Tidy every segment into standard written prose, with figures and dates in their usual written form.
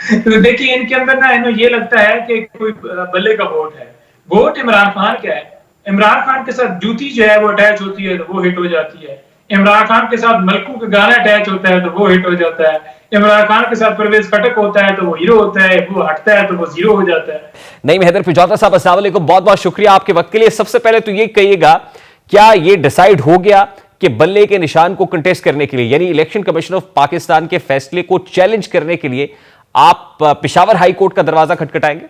तो देखिए इनके अंदर ना इन्हें ये लगता है कि कोई बल्ले का वोट है। वोट इमरान खान का है। इमरान खान के साथ जूती जो है वो अटैच होती है तो वो हिट हो जाती है। इमरान खान के साथ मलकू का गाना अटैच होता है तो वो हिट हो जाता है। इमरान खान के साथ परवेज खटक होता है तो वो हीरो होता है, वो हटता है तो वो जीरो हो जाता है। नहीं हैदर पिजौता साहब, अस्सलाम वालेकुम, बहुत बहुत शुक्रिया आपके वक्त के लिए। सबसे पहले तो ये कहिएगा, क्या ये डिसाइड हो गया कि बल्ले के निशान को कंटेस्ट करने के लिए, यानी इलेक्शन कमीशन ऑफ पाकिस्तान के फैसले को चैलेंज करने के लिए आप पेशावर हाई कोर्ट का दरवाजा खटखटाएंगे?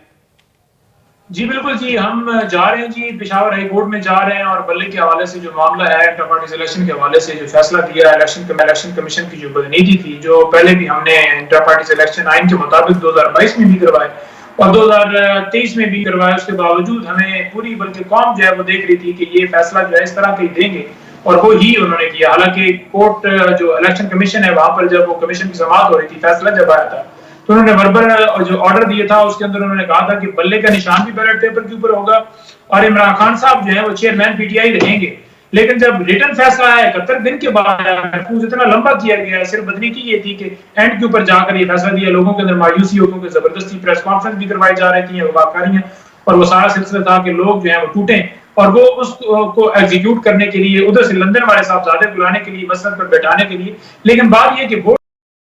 जी बिल्कुल जी, हम जा रहे हैं जी, पेशावर हाई कोर्ट में जा रहे हैं और बल्ले के हवाले से जो मामला है, इंटर पार्टी इलेक्शन के हवाले से जो फैसला दिया है इलेक्शन कमीशन की जो बदनीति थी, जो पहले भी हमने इंटर पार्टी इलेक्शन आइन के मुताबिक 2022 में भी करवाए और 2023 में भी करवाए, उसके बावजूद हमें पूरी बल्कि कौम जो है वो देख रही थी कि ये फैसला जो है इस तरह के देंगे और वो ही उन्होंने किया। हालांकि कोर्ट जो इलेक्शन कमीशन है वहां पर जब वो कमीशन की समाअत हो रही थी, फैसला जब आया था तो उन्होंने वर्बल जो ऑर्डर दिया था उसके अंदर उन्होंने कहा था कि बल्ले का निशान भी बैलेट पेपर के ऊपर होगा और इमरान खान साहब जो है वो चेयरमैन पीटीआई रहेंगे। लेकिन जब रिटर्न फैसला आया 71 दिन के बाद महफूज इतना लंबा किया गया, सिर्फ बदनीति ये थी कि एंड के ऊपर जाकर ये फैसला दिया। लोगों के अंदर मायूसी हो क्योंकि जबरदस्ती प्रेस कॉन्फ्रेंस भी करवाई जा रही थी, वकारियां, और वो सारा सिलसिला था कि लोग जो है वो टूटे और वो उसको एग्जीक्यूट करने के लिए उधर से लंदन वाले साहबजादे बुलाने के लिए, मसनद पर बैठाने के लिए। लेकिन बात यह कि वोट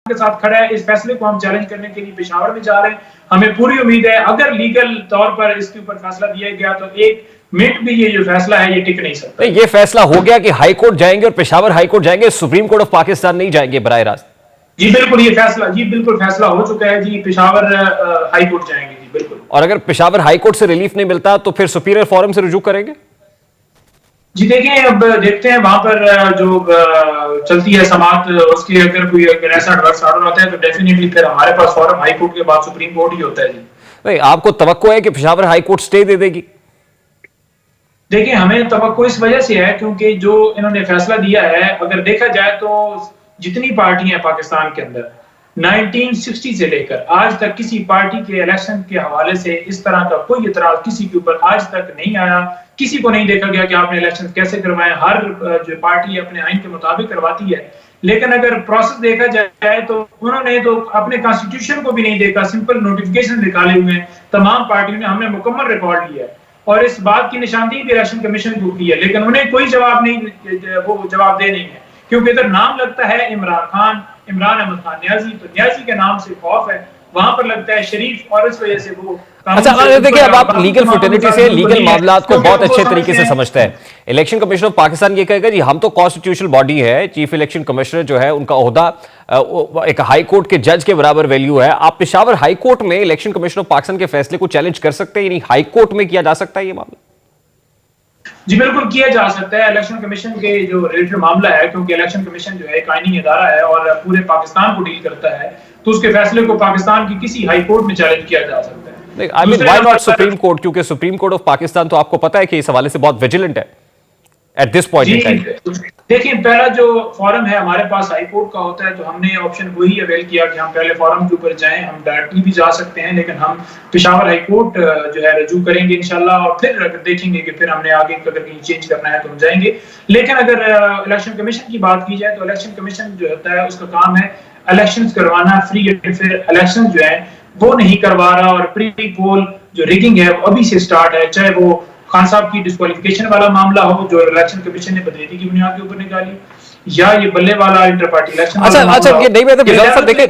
के साथ खड़ा है, इस फैसले को हम चैलेंज करने के लिए पेशावर में जा रहे हैं। हमें पूरी उम्मीद है अगर लीगल तौर पर इसके ऊपर फैसला दिया गया तो एक मिनट भी ये जो फैसला है ये टिक नहीं सकता। ये फैसला हो गया कि हाई कोर्ट जाएंगे और पेशावर हाई कोर्ट जाएंगे, सुप्रीम कोर्ट ऑफ पाकिस्तान नहीं जाएंगे बराह रास्त? जी बिल्कुल, ये फैसला जी बिल्कुल फैसला हो चुका है जी, पेशावर हाई कोर्ट जाएंगे जी बिल्कुल। और अगर पेशावर हाई कोर्ट से रिलीफ नहीं मिलता तो फिर सुपीरियर फोरम से रुजू करेंगे? जी देखिए, अब देखते हैं वहां पर जो चलती है समात, उसकी अगर ऐसा ऑर्डर आता है तो डेफिनेटली फिर हमारे पास फॉरम हाई कोर्ट के बाद सुप्रीम कोर्ट ही होता है जी। नहीं, आपको तवक्को है कि पेशावर हाई कोर्ट स्टे दे देगी? देखिए, हमें तवक्को इस वजह से है क्योंकि जो इन्होंने फैसला दिया है, अगर देखा जाए तो जितनी पार्टियां पाकिस्तान के अंदर 1960 से लेकर आज तक किसी पार्टी के इलेक्शन के हवाले से इस तरह का कोई इतराज किसी के ऊपर आज तक नहीं आया। किसी को नहीं देखा गया कि आपने इलेक्शन कैसे करवाए, हर जो पार्टी अपने आइन के मुताबिक करवाती है। लेकिन अगर प्रोसेस देखा जाए तो उन्होंने तो अपने कॉन्स्टिट्यूशन को भी नहीं देखा, सिंपल नोटिफिकेशन निकाले हुए हैं तमाम पार्टियों ने। हमने मुकम्मल रिकॉर्ड लिया है और इस बात की निशानदेही भी इलेक्शन कमीशन को की है, लेकिन उन्हें कोई जवाब नहीं, वो जवाबदेह नहीं है क्योंकि इधर नाम लगता है इमरान खान, इमरान अहमद खान न्याजी, तो न्याजी के नाम से खौफ है, वहां पर लगता है शरीफ और इस वजह से वो। अच्छा, देखिए अब आप लीगल फर्टिलिटी से, लीगल मामलात को बहुत अच्छे तरीके से समझते हैं। इलेक्शन कमीशन ऑफ पाकिस्तान ये कहेगा जी हम तो कॉन्स्टिट्यूशनल बॉडी है, चीफ इलेक्शन कमिश्नर जो है उनका ओहदा एक हाई कोर्ट के जज के बराबर वैल्यू है। आप पेशावर हाई कोर्ट में इलेक्शन कमीशन ऑफ पाकिस्तान के फैसले को चैलेंज कर सकते हैं, यानी हाई कोर्ट में किया जा सकता है ये मामला? जी बिल्कुल किया जा सकता है। इलेक्शन कमीशन के जो रिलेटेड मामला है, क्योंकि इलेक्शन कमीशन जो है एक आईनी इदारा है और पूरे पाकिस्तान को डील करता है, तो उसके फैसले को पाकिस्तान की किसी हाई कोर्ट में चैलेंज किया जा सकता है। I mean why not supreme court, क्योंकि सुप्रीम कोर्ट ऑफ पाकिस्तान तो आपको पता है कि इस हवाले से बहुत विजिलेंट है at this point in time. देखिए, पहला जो फॉरम है हमारे पास हाई कोर्ट का होता है, तो हमने ऑप्शन वही अवेल किया कि हम पहले फॉरम के ऊपर जाएं। हम डायरेक्टली भी जा सकते हैं, लेकिन हम पेशावर हाई कोर्ट जो है रजू करेंगे इंशाल्लाह और फिर देखेंगे कि फिर हमने आगे अगर कहीं चेंज करना है तो हम जाएंगे। लेकिन अगर इलेक्शन कमीशन की बात की जाए तो इलेक्शन कमीशन जो होता है उसका काम है इलेक्शन करवाना, फ्री एंड फेयर इलेक्शन जो है वो नहीं करवा रहा और प्री पोल जो रिगिंग है वो अभी से स्टार्ट है, चाहे वो खान साहब की डिस्क्वालिफिकेशन वाला मामला हो जो इलेक्शन कमीशन ने बदनीति की बुनियाद के ऊपर निकाली, या ये बल्ले वाला इंटर पार्टी इलेक्शन। अच्छा, ये नहीं, मैं तो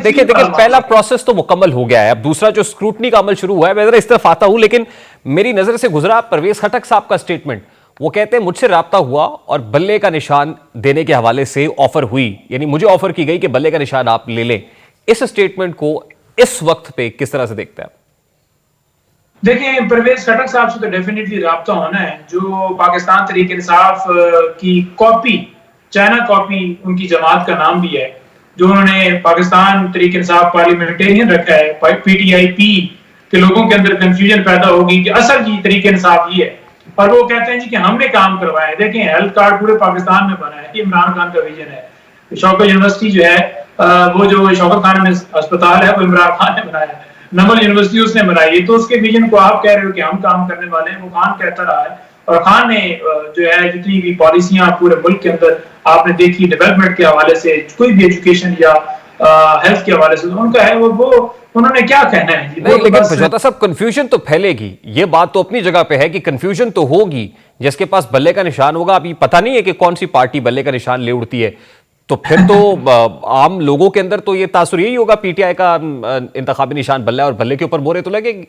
देखिए पहला प्रोसेस तो मुकम्मल हो गया है, अब दूसरा जो स्क्रूटनी का अमल शुरू हुआ है, मैं जरा इस तरफ आता हूं, लेकिन मेरी नजर से गुजरा परवेज खटक साहब का स्टेटमेंट। वो कहते हैं मुझसे राब्ता हुआ और बल्ले का निशान देने के हवाले से ऑफर हुई, यानी मुझे ऑफर की गई कि बल्ले का निशान आप ले लें। इस स्टेटमेंट को इस वक्त पे किस तरह से देखते हैं? देखिए, परवेज खटक साहब से तो डेफिनेटली राब्ता होना है। जो पाकिस्तान तहरीक इंसाफ की कॉपी, चाइना कॉपी उनकी जमात का नाम भी है, जो उन्होंने पाकिस्तान तहरीक इंसाफ पार्लियामेंटेरियन रखा है, पीटीआईपी के लोगों के अंदर कंफ्यूजन पैदा होगी कि असल जी तहरीक इंसाफ ही है और वो कहते हैं जी कि हमने काम करवाया है। देखिए, हेल्थ कार्ड पूरे पाकिस्तान में बना है, इमरान खान का विजन है। शौकत यूनिवर्सिटी जो है वो जो शौकत खान में अस्पताल है वो इमरान खान ने बनाया है। नमल यूनिवर्सिटी उसने बनाई है, तो उसके विजन को आप कह रहे हो कि हम काम करने वाले हैं, वो खान कहता रहा है। और खान ने जो है जितनी भी पॉलिसियां पूरे मुल्क के अंदर आपने देखी डेवलपमेंट के हवाले से, कोई भी एजुकेशन या हेल्थ के हवाले से, उनका है वो उन्होंने क्या कहना है जी। नहीं, लेकिन फजौता साहब कंफ्यूजन तो फैलेगी, ये बात तो अपनी जगह पे है कि कंफ्यूजन तो होगी। जिसके पास बल्ले का निशान होगा, अभी पता नहीं है कि कौन सी पार्टी बल्ले का निशान ले उड़ती है, तो फिर तो आम लोगों के अंदर तो ये तासुर यही होगा, पीटीआई का इंतखाबी निशान बल्ला है और बल्ले के ऊपर मोहरें तो लगेंगी।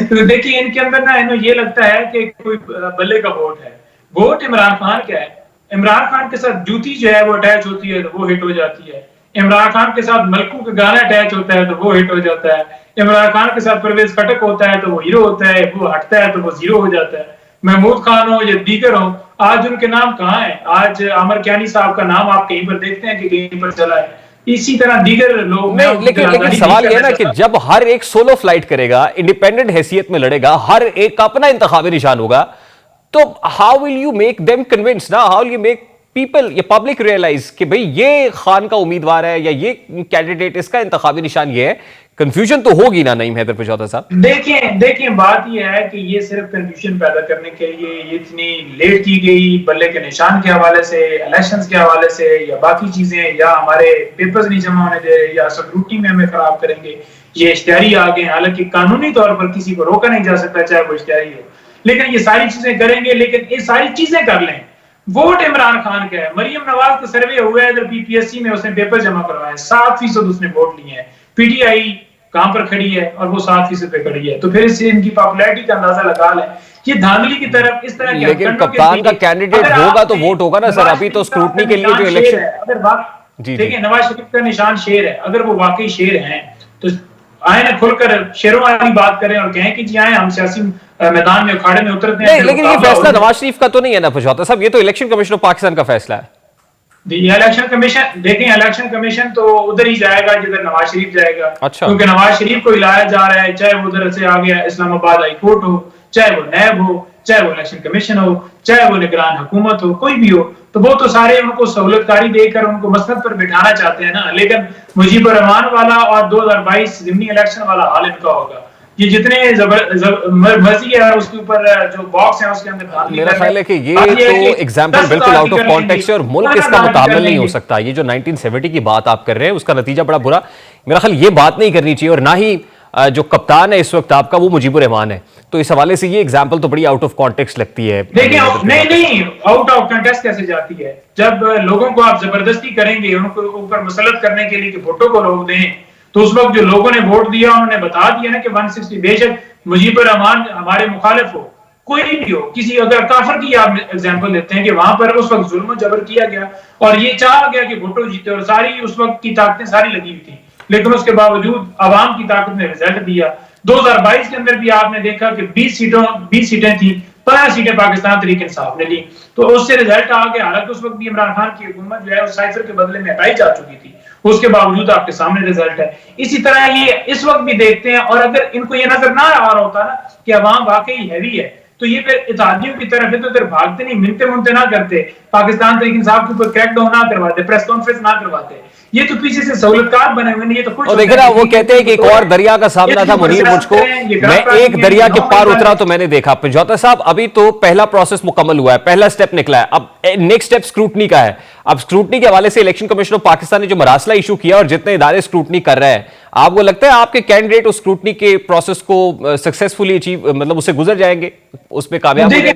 तो देखिए इनके अंदर ना इन्हें ये लगता है कि कोई बल्ले का वोट है। वोट इमरान खान का है। इमरान खान के साथ जूती जो है वो अटैच होती है तो वो हिट हो जाती है। इमरान खान के साथ मलकू का गाना अटैच होता है तो वो हिट हो जाता है। इमरान खान के साथ परवेज खटक होता है तो वो हीरो होता है, वो हटता है तो वो जीरो हो जाता है। महमूद खान हो या दीगर हो, आज उनके नाम कहाँ है? आज आमिर कियानी साहब का नाम आप कहीं पर देखते हैं कि कहीं पर चला है? इसी तरह दीगर लोग नहीं, लेकिन सवाल यह है ना कि जब हर एक सोलो फ्लाइट करेगा, इंडिपेंडेंट हैसियत में लड़ेगा, हर एक का अपना इंतखाबी निशान होगा, तो how will you make them convince ना, how will you make people, ये पब्लिक रियलाइज कि भाई ये खान का उम्मीदवार है या ये कैंडिडेट, इसका इंतखाबी निशान ये है। कंफ्यूजन तो होगी ना नईम हैदर पिछौता साहब? देखिए बात यह है कि ये सिर्फ कंफ्यूजन पैदा करने के लिए ये इतनी लेट की गई बल्ले के निशान के हवाले से, इलेक्शंस के हवाले से, या बाकी चीजें, या हमारे पेपर्स नहीं जमा होने दे रहे, या स्क्रूटनी में हमें खराब करेंगे, ये इश्तिहारी आ गए। हालांकि कानूनी तौर पर किसी को रोका नहीं जा सकता चाहे वो इश्तिहारी हो, लेकिन ये सारी चीजें करेंगे। लेकिन ये सारी चीजें कर लें, वोट इमरान खान का है। मरियम नवाज का सर्वे हुआ है इधर पीपीएससी में, उसने पेपर जमा करवाए, 7% उसने वोट लिए हैं। पीटीआई कहां पर खड़ी है और वो 7% पे खड़ी है, तो फिर इससे इनकी पॉपुलैरिटी का अंदाजा लगा लें। ये धांधली की तरफ इस तरह के, लेकिन कप्तान का कैंडिडेट होगा तो वोट होगा ना सर। अभी तो स्क्रूटनी के लिए जो इलेक्शन, अगर बात देखिए नवाज शरीफ का निशान शेर है, अगर वो वाकई शेर हैं तो आए ना खुलकर शेरों वाली बात करें और कहें कि जी आए हम सियासी मैदान में अखाड़े में उतरते हैं। लेकिन ये फैसला नवाज शरीफ का तो नहीं है ना पिछौता साहब, ये तो इलेक्शन कमीशन ऑफ पाकिस्तान का फैसला है। इलेक्शन कमीशन, देखें इलेक्शन कमीशन तो उधर ही जाएगा जिधर नवाज शरीफ जाएगा। अच्छा। क्योंकि नवाज शरीफ को हिलाया जा रहा है, चाहे वो उधर से आ गया इस्लामाबाद हाई कोर्ट हो, चाहे वो नैब हो, चाहे वो इलेक्शन कमीशन हो, चाहे वो निगरान हुकूमत हो, कोई भी हो, तो वो तो सारे उनको सहूलतकारी देकर उनको मसनद पर बिठाना चाहते हैं ना। लेकिन मुजीबुर रहमान वाला और 2022 जिमनी इलेक्शन वाला हाल इनका होगा। ये जितने मर्जी है उसके ऊपर जो बॉक्स है उसके अंदर, मेरा ख्याल है कि ये तो एग्जाम्पल बिल्कुल आउट ऑफ कॉन्टेक्स्ट है और मुल्क इसका मुताबिल नहीं हो सकता। ये जो 1970 की बात आप कर रहे हैं उसका नतीजा बड़ा बुरा, मेरा ख्याल ये बात नहीं करनी चाहिए। और ना ही जो कप्तान है इस वक्त आपका वो मुजीबुर रहमान है, तो इस हवाले से ये एग्जाम्पल तो बड़ी आउट ऑफ कॉन्टेक्स्ट लगती है। देखिए नहीं आउट ऑफ कॉन्टेक्स्ट कैसे जाती है? जब लोगों को आप जबरदस्ती करेंगे उनको ऊपर मुसल्लत करने के लिए कि वोटों को लोग दें, तो उस वक्त जो लोगों ने वोट दिया उन्होंने बता दिया ना कि 160, बेशक मुजीबुर रहमान हमारे मुखालिफ हो, कोई भी हो, किसी अगर काफर की आप एग्जांपल लेते हैं कि वहां पर उस वक्त जुल्म जबर किया गया और ये चाहा गया कि भुट्टो जीते और सारी उस वक्त की ताकतें सारी लगी हुई थी, लेकिन उसके बावजूद अवाम की ताकत ने रिजल्ट दिया। 2022 के अंदर भी आपने देखा कि 20 सीटें थी, 15 सीटें पाकिस्तान तहरीक इंसाफ ने ली, तो उससे रिजल्ट आ गया। हालांकि उस वक्त भी इमरान खान की हुकूमत जो है उस साइफर के बदले में हटाई जा चुकी थी, उसके बावजूद आपके सामने रिजल्ट है। इसी तरह ये इस वक्त भी देखते हैं, और अगर इनको ये नजर ना आ रहा होता ना कि अवाम वाकई हैवी है, तो ये फिर इत्तेहादियों की तरफ है तो इधर भागते नहीं, मिनते मुनते ना करते, पाकिस्तान तहरीक इंसाफ के ऊपर क्रैकडाउन ना करवाते, प्रेस कॉन्फ्रेंस ना करवाते। ये तो पीछे से सहूलतकार बने हुए, ये तो कुछ। और देख रहा वो कहते हैं कि एक और दरिया का सामना था मुनीर मुझको, मैं एक दरिया के पार उतरा तो मैंने देखा। पिछौता साहब अभी तो पहला प्रोसेस मुकम्मल हुआ है, पहला स्टेप निकला है, अब नेक्स्ट स्टेप स्क्रूटनी का है। अब स्क्रूटनी के हवाले से इलेक्शन कमीशन ऑफ पाकिस्तान ने जो मरासला इशू किया और जितने इदारे स्क्रूटनी कर रहे हैं, आपको लगता है आपके कैंडिडेट उस स्क्रूटनी के प्रोसेस को सक्सेसफुली अचीव, मतलब उससे गुजर जाएंगे, उसमें कामयाब होंगे?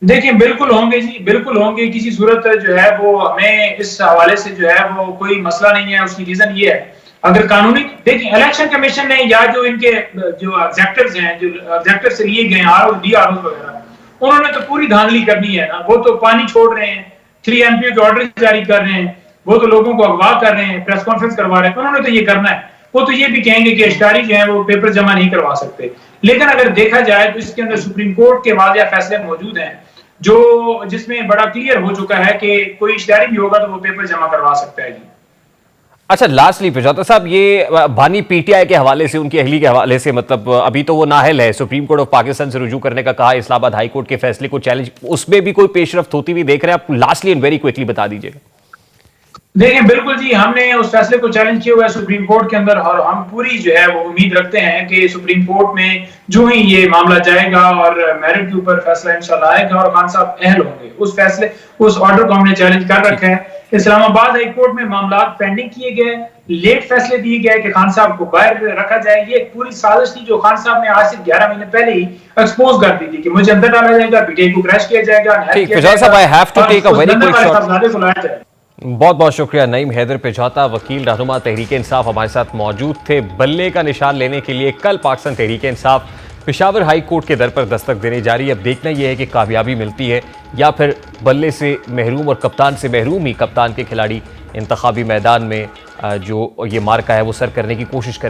देखिए बिल्कुल होंगे जी, बिल्कुल होंगे। किसी सूरत जो है वो हमें इस हवाले से जो है वो कोई मसला नहीं है। उसकी रीजन ये है, अगर कानूनी, देखिए इलेक्शन कमीशन ने या जो इनके जो एग्जेक्टिव्स हैं, जो एग्जेक्टिव से लिए गए आरओ डीआरओ वगैरह, उन्होंने तो पूरी धांधली करनी है ना। वो तो पानी छोड़ रहे हैं, 3 MP के ऑर्डर जारी कर रहे हैं, वो तो लोगों को अगवा कर रहे हैं, प्रेस कॉन्फ्रेंस करवा रहे हैं, उन्होंने तो ये करना है। वो तो ये भी कहेंगे कि इश्तिहारी जो है वो पेपर जमा नहीं करवा सकते। लेकिन अगर देखा जाए तो इसके अंदर सुप्रीम कोर्ट के वाज़ेह फैसले मौजूद हैं जो जिसमें बड़ा क्लियर हो चुका है कि कोई इश्तिहारी भी होगा तो वो पेपर जमा करवा सकता है जी। अच्छा, लास्टली पिछौता साहब, ये बानी पीटीआई के हवाले से, उनकी अहली के हवाले से, मतलब अभी तो वो नाहल है, सुप्रीम कोर्ट ऑफ पाकिस्तान से रुजू करने का कहा, इस्लामाबाद हाई कोर्ट के फैसले को चैलेंज, उसमें भी कोई पेशरफ्त होती हुई देख रहे हैं आप? लास्टली एंड वेरी क्विकली बता दीजिएगा। देखें, बिल्कुल जी, हमने उस फैसले को चैलेंज किया हुआ है सुप्रीम कोर्ट के अंदर, और हम पूरी जो है वो उम्मीद रखते हैं कि सुप्रीम कोर्ट में जो ही ये मामला जाएगा और मेरिट के ऊपर फैसला इंशाल्लाह आएगा और खान साहब अहल होंगे उस फैसले, उस ऑर्डर को हमने चैलेंज कर रखा है। इस्लामाबाद हाई कोर्ट में मामला पेंडिंग किए गए, लेट फैसले दिए गए कि खान साहब को बाहर रखा जाए। ये एक पूरी साजिश थी जो खान साहब ने आज से 11 महीने पहले ही एक्सपोज कर दी थी कि मुझे अंदर डाला जाएगा, पीटीआई को क्रैश किया जाएगा, ठीक, फिजाल साहब, I have to take a very quick shot. को लाया जाएगा। बहुत बहुत शुक्रिया। नईम हैदर पेजाता, वकील रहनुमा तहरीक इंसाफ, हमारे साथ मौजूद थे। बल्ले का निशान लेने के लिए कल पाकिस्तान तहरीक इंसाफ पेशावर हाई कोर्ट के दर पर दस्तक देने जा रही है। अब देखना यह है कि कामयाबी मिलती है या फिर बल्ले से महरूम और कप्तान से महरूम ही कप्तान के खिलाड़ी इंतखाबी मैदान में जो ये मार्का है वो सर करने की कोशिश करें।